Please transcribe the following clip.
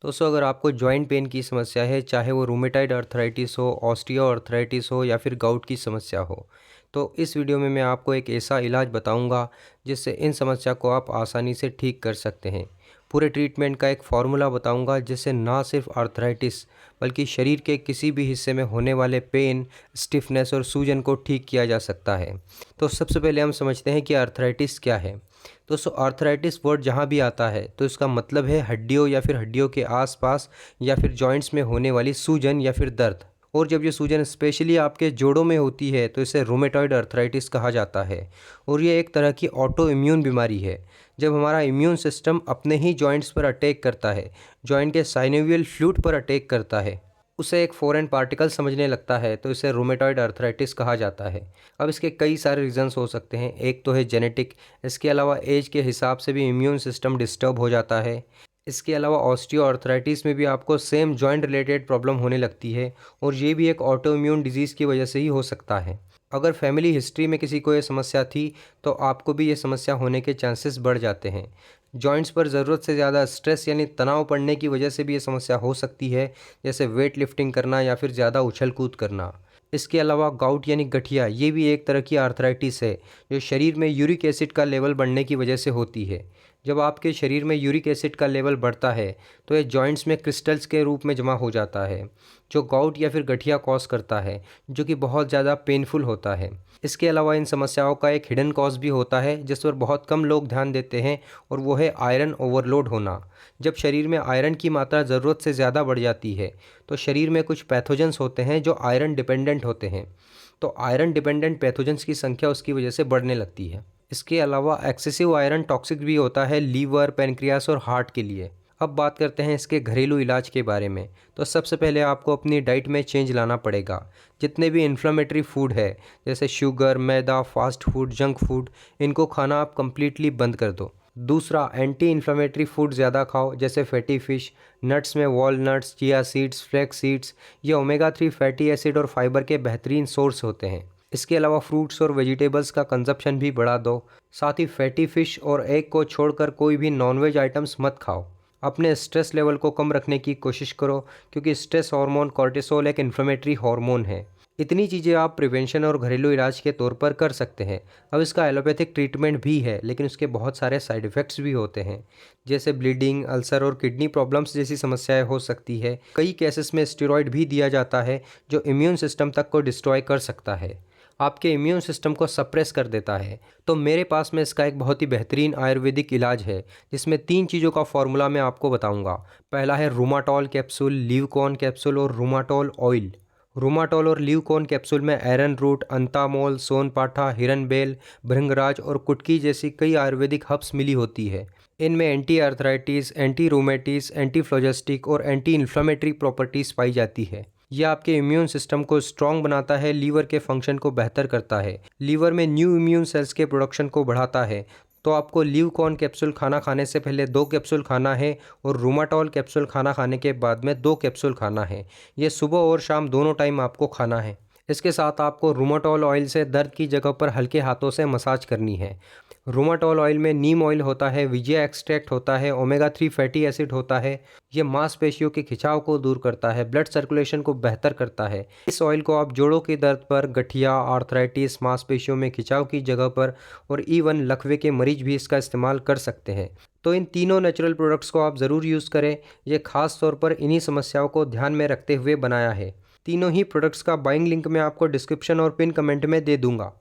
दोस्तों अगर आपको जॉइंट पेन की समस्या है, चाहे वो रूमेटाइड अर्थराइटिस हो, ऑस्टियो अर्थराइटिस हो या फिर गाउट की समस्या हो, तो इस वीडियो में मैं आपको एक ऐसा इलाज बताऊंगा जिससे इन समस्या को आप आसानी से ठीक कर सकते हैं। पूरे ट्रीटमेंट का एक फार्मूला बताऊंगा जिससे ना सिर्फ अर्थराइटिस बल्कि शरीर के किसी भी हिस्से में होने वाले पेन, स्टिफनेस और सूजन को ठीक किया जा सकता है। तो सबसे पहले हम समझते हैं कि अर्थराइटिस क्या है। दोस्तों आर्थराइटिस वर्ड जहाँ भी आता है तो इसका मतलब है हड्डियों या फिर हड्डियों के आसपास या फिर जॉइंट्स में होने वाली सूजन या फिर दर्द। और जब ये सूजन स्पेशली आपके जोड़ों में होती है तो इसे रूमेटॉइड अर्थराइटिस कहा जाता है। और ये एक तरह की ऑटो इम्यून बीमारी है। जब हमारा इम्यून सिस्टम अपने ही जॉइंट्स पर अटैक करता है, जॉइंट के साइनोवियल फ्लूइड पर अटैक करता है, उसे एक फॉरेन पार्टिकल समझने लगता है तो इसे रूमेटॉइड अर्थराइटिस कहा जाता है। अब इसके कई सारे रीजंस हो सकते हैं। एक तो है जेनेटिक, इसके अलावा एज के हिसाब से भी इम्यून सिस्टम डिस्टर्ब हो जाता है। इसके अलावा ऑस्टियो अर्थराइटिस में भी आपको सेम जॉइंट रिलेटेड प्रॉब्लम होने लगती है और ये भी एक ऑटो इम्यून डिजीज़ की वजह से ही हो सकता है। अगर फैमिली हिस्ट्री में किसी को ये समस्या थी तो आपको भी ये समस्या होने के चांसेस बढ़ जाते हैं। जॉइंट्स पर ज़रूरत से ज़्यादा स्ट्रेस यानी तनाव पड़ने की वजह से भी ये समस्या हो सकती है, जैसे वेट लिफ्टिंग करना या फिर ज़्यादा उछल कूद करना। इसके अलावा गाउट यानी गठिया, ये भी एक तरह की आर्थराइटिस है जो शरीर में यूरिक एसिड का लेवल बढ़ने की वजह से होती है। जब आपके शरीर में यूरिक एसिड का लेवल बढ़ता है तो ये जॉइंट्स में क्रिस्टल्स के रूप में जमा हो जाता है जो गाउट या फिर गठिया कॉज करता है, जो कि बहुत ज़्यादा पेनफुल होता है। इसके अलावा इन समस्याओं का एक हिडन कॉज भी होता है जिस पर बहुत कम लोग ध्यान देते हैं, और वो है आयरन ओवरलोड होना। जब शरीर में आयरन की मात्रा ज़रूरत से ज़्यादा बढ़ जाती है तो शरीर में कुछ पैथोजेंस होते हैं जो आयरन डिपेंडेंट होते हैं। तो आयरन डिपेंडेंट पैथोजेंस की संख्या उसकी वजह से बढ़ने लगती है। इसके अलावा एक्सेसिव आयरन टॉक्सिक भी होता है लीवर, पेनक्रियास और हार्ट के लिए। अब बात करते हैं इसके घरेलू इलाज के बारे में। तो सबसे पहले आपको अपनी डाइट में चेंज लाना पड़ेगा। जितने भी इन्फ्लेमेटरी फूड है, जैसे शुगर, मैदा, फास्ट फूड, जंक फूड, इनको खाना आप कंप्लीटली बंद कर दो। दूसरा, एंटी इन्फ्लेमेटरी फूड ज़्यादा खाओ, जैसे फैटी फिश, नट्स में walnuts, chia seeds, flax seeds. ये ओमेगा 3 फैटी एसिड और फाइबर के बेहतरीन सोर्स होते हैं। इसके अलावा फ्रूट्स और वेजिटेबल्स का कंजप्शन भी बढ़ा दो। साथ ही फैटी फिश और एग को छोड़कर कोई भी नॉनवेज आइटम्स मत खाओ। अपने स्ट्रेस लेवल को कम रखने की कोशिश करो, क्योंकि स्ट्रेस हार्मोन कॉर्टिसोल एक इन्फ्लेमेटरी हार्मोन है। इतनी चीज़ें आप प्रिवेंशन और घरेलू इलाज के तौर पर कर सकते हैं। अब इसका एलोपैथिक ट्रीटमेंट भी है, लेकिन उसके बहुत सारे साइड इफ़ेक्ट्स भी होते हैं, जैसे ब्लीडिंग, अल्सर और किडनी प्रॉब्लम्स जैसी समस्याएं हो सकती है। कई केसेस में स्टेरॉयड भी दिया जाता है जो इम्यून सिस्टम तक को डिस्ट्रॉय कर सकता है, आपके इम्यून सिस्टम को सप्रेस कर देता है। तो मेरे पास में इसका एक बहुत ही बेहतरीन आयुर्वेदिक इलाज है जिसमें 3 चीज़ों का फॉर्मूला मैं आपको बताऊंगा। पहला है रूमाटॉल कैप्सूल, ल्यूकॉन कैप्सूल और रूमाटॉल ऑयल। रूमाटॉल और ल्यूकॉन कैप्सूल में एरन रूट, अंतामोल, सोनपाठा, हिरनबेल, भृंगराज और कुटकी जैसी कई आयुर्वेदिक हर्ब्स मिली होती है। इनमें एंटी आर्थराइटिस, एंटी रूमेटिस, एंटी फ्लोजेस्टिक और एंटी इन्फ्लेमेटरी प्रॉपर्टीज़ पाई जाती है। यह आपके इम्यून सिस्टम को स्ट्रॉन्ग बनाता है, लीवर के फंक्शन को बेहतर करता है, लीवर में न्यू इम्यून सेल्स के प्रोडक्शन को बढ़ाता है। तो आपको ल्यूकॉन कैप्सूल खाना खाने से पहले 2 कैप्सूल खाना है और रूमाटॉल कैप्सूल खाना खाने के बाद में 2 कैप्सूल खाना है। ये सुबह और शाम दोनों टाइम आपको खाना है। इसके साथ आपको रूमाटॉल ऑयल से दर्द की जगह पर हल्के हाथों से मसाज करनी है। रूमाटॉल ऑयल में नीम ऑयल होता है, विजय एक्सट्रैक्ट होता है, ओमेगा 3 फैटी एसिड होता है। ये मांसपेशियों के खिंचाव को दूर करता है, ब्लड सर्कुलेशन को बेहतर करता है। इस ऑयल को आप जोड़ों के दर्द पर, गठिया, आर्थराइटिस, मांसपेशियों में खिंचाव की जगह पर और इवन लकवे के मरीज भी इसका इस्तेमाल कर सकते हैं। तो इन तीनों नेचुरल प्रोडक्ट्स को आप ज़रूर यूज़ करें। ये खास तौर पर इन्हीं समस्याओं को ध्यान में रखते हुए बनाया है। तीनों ही प्रोडक्ट्स का बाइंग लिंक मैं आपको डिस्क्रिप्शन और पिन कमेंट में दे दूंगा।